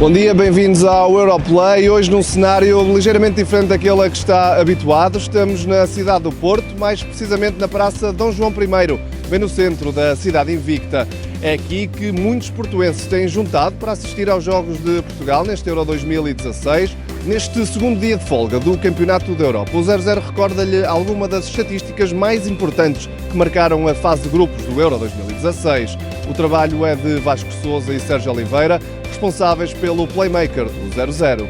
Bom dia, bem-vindos ao Europlay. Hoje num cenário ligeiramente diferente daquele a que está habituado. Estamos na cidade do Porto, mais precisamente na Praça Dom João I, bem no centro da cidade invicta. É aqui que muitos portuenses têm juntado para assistir aos Jogos de Portugal neste Euro 2016, neste segundo dia de folga do Campeonato da Europa. O 00 recorda-lhe alguma das estatísticas mais importantes que marcaram a fase de grupos do Euro 2016. O trabalho é de Vasco Sousa e Sérgio Oliveira, responsáveis pelo playmaker do 00.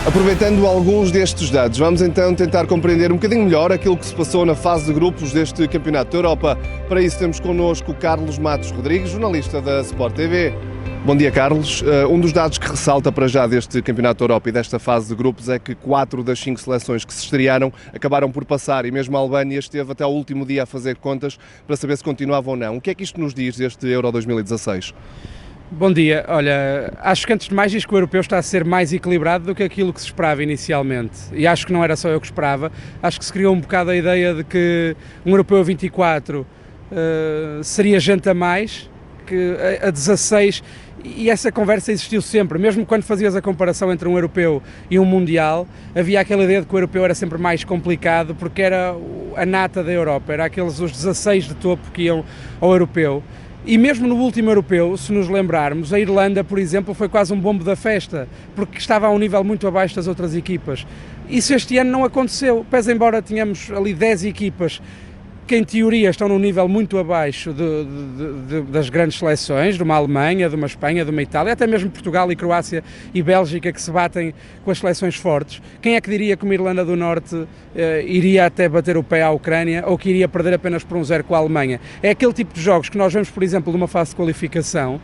Aproveitando alguns destes dados, vamos então tentar compreender um bocadinho melhor aquilo que se passou na fase de grupos deste Campeonato da Europa. Para isso temos connosco Carlos Matos Rodrigues, jornalista da Sport TV. Bom dia, Carlos. Um dos dados que ressalta para já deste Campeonato da Europa e desta fase de grupos é que 4 das 5 seleções que se estrearam acabaram por passar e mesmo a Albânia esteve até ao último dia a fazer contas para saber se continuava ou não. O que é que isto nos diz deste Euro 2016? Bom dia, olha, acho que antes de mais diz que o europeu está a ser mais equilibrado do que aquilo que se esperava inicialmente, e acho que não era só eu que esperava, acho que se criou um bocado a ideia de que um europeu a 24 seria gente a mais, que a 16, e essa conversa existiu sempre, mesmo quando fazias a comparação entre um europeu e um mundial, havia aquela ideia de que o europeu era sempre mais complicado, porque era a nata da Europa, era aqueles os 16 de topo que iam ao europeu. E mesmo no último europeu, se nos lembrarmos, a Irlanda, por exemplo, foi quase um bombo da festa, porque estava a um nível muito abaixo das outras equipas. Isso este ano não aconteceu, pese embora tenhamos ali 10 equipas que em teoria estão num nível muito abaixo das grandes seleções, de uma Alemanha, de uma Espanha, de uma Itália, até mesmo Portugal e Croácia e Bélgica que se batem com as seleções fortes. Quem é que diria que uma Irlanda do Norte iria até bater o pé à Ucrânia ou que iria perder apenas por 1-0 com a Alemanha? É aquele tipo de jogos que nós vemos, por exemplo, numa fase de qualificação,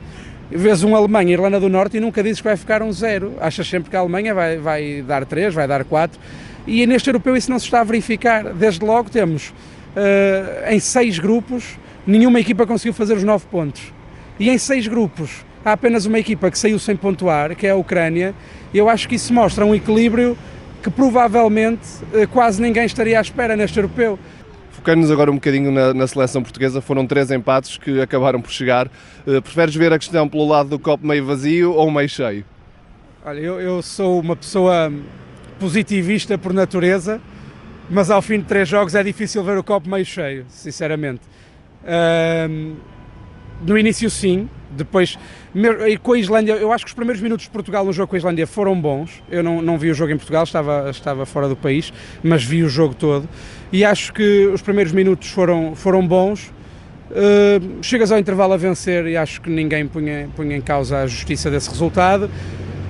vês uma Alemanha e Irlanda do Norte e nunca dizes que vai ficar 1-0, achas sempre que a Alemanha vai dar 3, vai dar 4, e neste europeu isso não se está a verificar. Desde logo temos em 6 grupos, nenhuma equipa conseguiu fazer os 9 pontos. E em 6 grupos há apenas uma equipa que saiu sem pontuar, que é a Ucrânia. Eu acho que isso mostra um equilíbrio que provavelmente quase ninguém estaria à espera neste europeu. Focando-nos agora um bocadinho na seleção portuguesa, foram 3 empates que acabaram por chegar. Preferes ver a questão pelo lado do copo meio vazio ou meio cheio? Olha, eu sou uma pessoa positivista por natureza, mas ao fim de 3 jogos é difícil ver o copo meio cheio, sinceramente. No início sim, depois com a Islândia, eu acho que os primeiros minutos de Portugal no jogo com a Islândia foram bons. Eu não vi o jogo em Portugal, estava fora do país, mas vi o jogo todo e acho que os primeiros minutos foram bons. Chegas ao intervalo a vencer e acho que ninguém punha em causa a justiça desse resultado.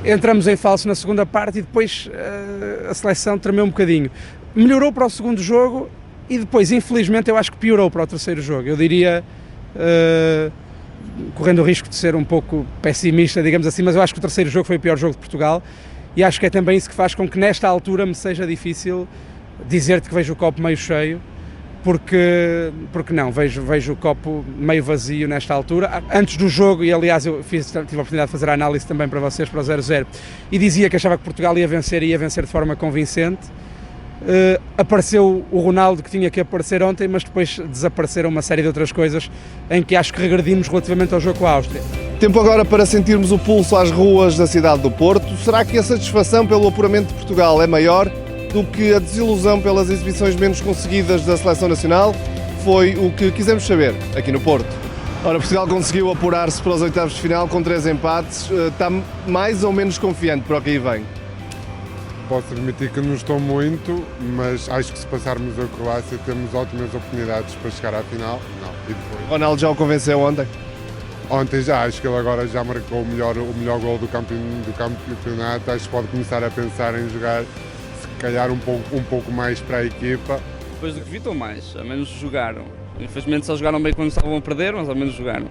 Entramos em falso na segunda parte e depois a seleção tremeu um bocadinho. Melhorou para o segundo jogo e depois, infelizmente, eu acho que piorou para o terceiro jogo. Eu diria, correndo o risco de ser um pouco pessimista, digamos assim, mas eu acho que o terceiro jogo foi o pior jogo de Portugal e acho que é também isso que faz com que nesta altura me seja difícil dizer-te que vejo o copo meio cheio, porque não, vejo o copo meio vazio nesta altura. Antes do jogo, e aliás eu tive a oportunidade de fazer a análise também para vocês, para o 0-0, e dizia que achava que Portugal ia vencer de forma convincente. Apareceu o Ronaldo que tinha que aparecer ontem, mas depois desapareceram uma série de outras coisas em que acho que regredimos relativamente ao jogo com a Áustria. Tempo agora para sentirmos o pulso às ruas da cidade do Porto. Será que a satisfação pelo apuramento de Portugal é maior do que a desilusão pelas exibições menos conseguidas da Seleção Nacional? Foi o que quisemos saber aqui no Porto. Ora, Portugal conseguiu apurar-se para os oitavos de final com 3 empates. Está mais ou menos confiante para o que aí vem? Posso admitir que não estou muito, mas acho que se passarmos a Croácia temos ótimas oportunidades para chegar à final. Não, e depois. Ronaldo já o convenceu ontem? Ontem já, acho que ele agora já marcou o melhor gol do campeonato. Acho que pode começar a pensar em jogar, se calhar, um pouco mais para a equipa. Depois do que vi, estão mais, ao menos jogaram. Infelizmente só jogaram bem quando estavam a perder, mas ao menos jogaram.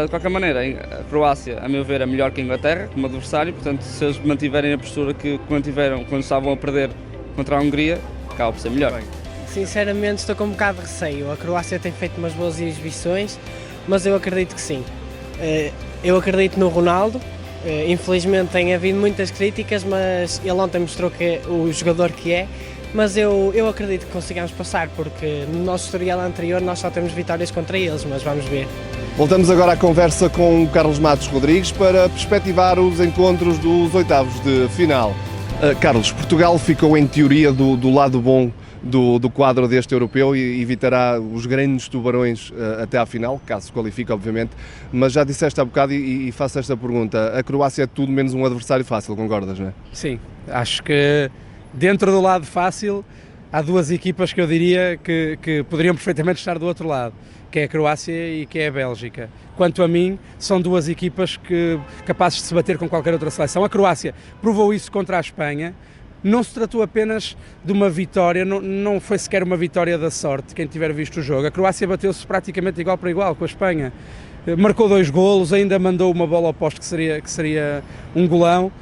De qualquer maneira, a Croácia, a meu ver, é melhor que a Inglaterra como adversário, portanto, se eles mantiverem a postura que mantiveram quando estavam a perder contra a Hungria, acaba por ser melhor. Sinceramente estou com um bocado de receio. A Croácia tem feito umas boas exibições, mas eu acredito que sim. Eu acredito no Ronaldo. Infelizmente tem havido muitas críticas, mas ele ontem mostrou que é o jogador que é. Mas eu acredito que consigamos passar, porque no nosso historial anterior nós só temos vitórias contra eles, mas vamos ver. Voltamos agora à conversa com o Carlos Matos Rodrigues para perspectivar os encontros dos oitavos de final. Carlos, Portugal ficou em teoria do lado bom do quadro deste europeu e evitará os grandes tubarões até à final, caso se qualifique, obviamente, mas já disseste há bocado e faço esta pergunta, a Croácia é tudo menos um adversário fácil, concordas, não é? Sim, acho que dentro do lado fácil há duas equipas que eu diria que poderiam perfeitamente estar do outro lado, que é a Croácia e que é a Bélgica. Quanto a mim, são duas equipas capazes de se bater com qualquer outra seleção. A Croácia provou isso contra a Espanha. Não se tratou apenas de uma vitória, não foi sequer uma vitória da sorte, quem tiver visto o jogo. A Croácia bateu-se praticamente igual para igual com a Espanha. Marcou 2 golos, ainda mandou uma bola ao poste que seria um golão.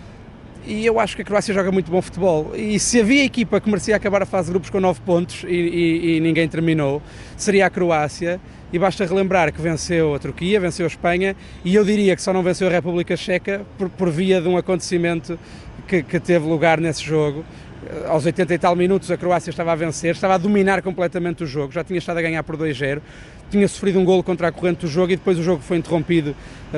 E eu acho que a Croácia joga muito bom futebol. E se havia equipa que merecia acabar a fase de grupos com 9 pontos e ninguém terminou, seria a Croácia. E basta relembrar que venceu a Turquia, venceu a Espanha, e eu diria que só não venceu a República Checa por via de um acontecimento que teve lugar nesse jogo. Aos 80 e tal minutos a Croácia estava a vencer, estava a dominar completamente o jogo, já tinha estado a ganhar por 2-0, tinha sofrido um golo contra a corrente do jogo e depois o jogo foi interrompido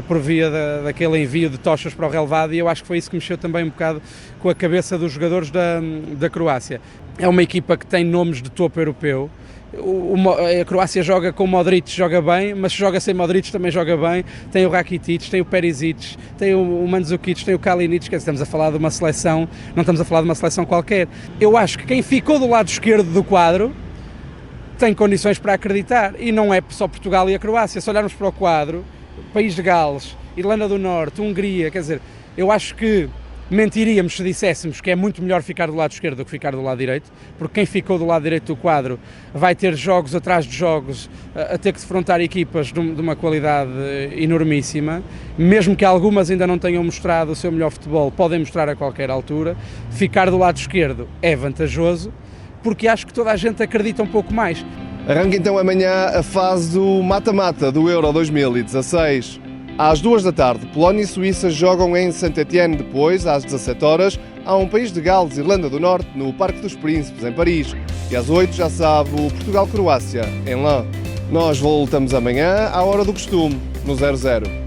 por via daquele envio de tochas para o relevado, e eu acho que foi isso que mexeu também um bocado com a cabeça dos jogadores da Croácia. É uma equipa que tem nomes de topo europeu. A Croácia joga com o Modric, joga bem, mas se joga sem Modric também joga bem. Tem o Rakitic, tem o Perisic, tem o Mandzukic, tem o Kalinic, que estamos a falar de uma seleção, não estamos a falar de uma seleção qualquer. Eu acho que quem ficou do lado esquerdo do quadro tem condições para acreditar, e não é só Portugal e a Croácia. Se olharmos para o quadro, País de Gales, Irlanda do Norte, Hungria, quer dizer, eu acho que mentiríamos se disséssemos que é muito melhor ficar do lado esquerdo do que ficar do lado direito, porque quem ficou do lado direito do quadro vai ter jogos atrás de jogos a ter que defrontar equipas de uma qualidade enormíssima, mesmo que algumas ainda não tenham mostrado o seu melhor futebol, podem mostrar a qualquer altura. Ficar do lado esquerdo é vantajoso, porque acho que toda a gente acredita um pouco mais. Arranca então amanhã a fase do mata-mata do Euro 2016. Às 2 da tarde, Polónia e Suíça jogam em Saint-Étienne. Depois, às 17 horas, há um País de Gales, Irlanda do Norte, no Parque dos Príncipes, em Paris. E às 8, já sabe, o Portugal-Croácia, em Lã. Nós voltamos amanhã, à hora do costume, no 00.